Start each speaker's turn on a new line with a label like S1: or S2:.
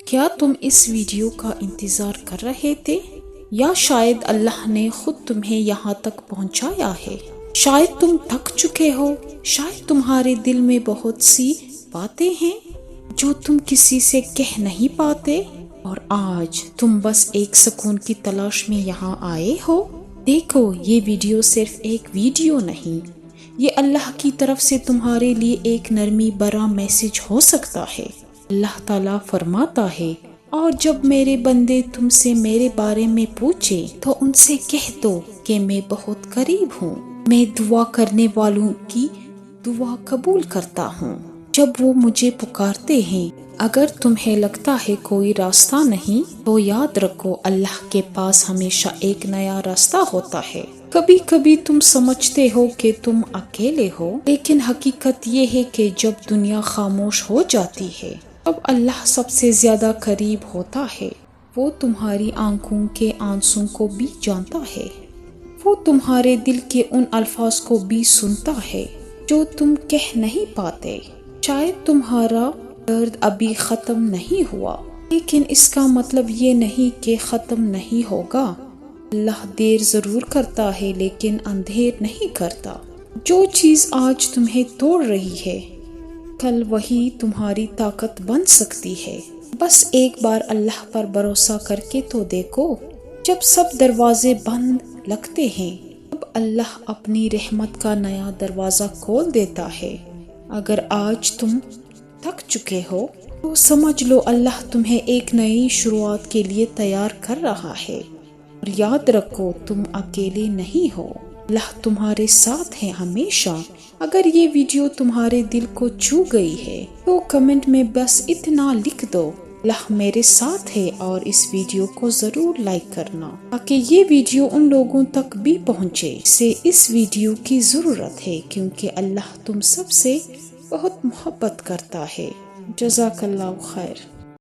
S1: کیا تم اس ویڈیو کا انتظار کر رہے تھے یا شاید اللہ نے خود تمہیں یہاں تک پہنچایا ہے؟ شاید تم تھک چکے ہو، شاید تمہارے دل میں بہت سی باتیں ہیں جو تم کسی سے کہہ نہیں پاتے، اور آج تم بس ایک سکون کی تلاش میں یہاں آئے ہو۔ دیکھو، یہ ویڈیو صرف ایک ویڈیو نہیں، یہ اللہ کی طرف سے تمہارے لیے ایک نرمی بھرا میسج ہو سکتا ہے۔ اللہ تعالیٰ فرماتا ہے، اور جب میرے بندے تم سے میرے بارے میں پوچھے تو ان سے کہہ دو کہ میں بہت قریب ہوں، میں دعا کرنے والوں کی دعا قبول کرتا ہوں جب وہ مجھے پکارتے ہیں۔ اگر تمہیں لگتا ہے کوئی راستہ نہیں تو یاد رکھو، اللہ کے پاس ہمیشہ ایک نیا راستہ ہوتا ہے۔ کبھی کبھی تم سمجھتے ہو کہ تم اکیلے ہو، لیکن حقیقت یہ ہے کہ جب دنیا خاموش ہو جاتی ہے تب اللہ سب سے زیادہ قریب ہوتا ہے۔ وہ تمہاری آنکھوں کے آنسوں کو بھی جانتا ہے، وہ تمہارے دل کے ان الفاظ کو بھی سنتا ہے جو تم کہہ نہیں پاتے۔ شاید تمہارا درد ابھی ختم نہیں ہوا، لیکن اس کا مطلب یہ نہیں کہ ختم نہیں ہوگا۔ اللہ دیر ضرور کرتا ہے لیکن اندھیر نہیں کرتا۔ جو چیز آج تمہیں توڑ رہی ہے، کل وہی تمہاری طاقت بن سکتی ہے۔ بس ایک بار اللہ پر بھروسہ کر کے تو دیکھو۔ جب سب دروازے بند لگتے ہیں تب اللہ اپنی رحمت کا نیا دروازہ کھول دیتا ہے۔ اگر آج تم تھک چکے ہو تو سمجھ لو اللہ تمہیں ایک نئی شروعات کے لیے تیار کر رہا ہے، اور یاد رکھو تم اکیلے نہیں ہو، اللہ تمہارے ساتھ ہے ہمیشہ۔ اگر یہ ویڈیو تمہارے دل کو چھو گئی ہے تو کمنٹ میں بس اتنا لکھ دو، اللہ میرے ساتھ ہے، اور اس ویڈیو کو ضرور لائک کرنا تاکہ یہ ویڈیو ان لوگوں تک بھی پہنچے جسے اس ویڈیو کی ضرورت ہے، کیونکہ اللہ تم سب سے بہت محبت کرتا ہے۔ جزاک اللہ خیر۔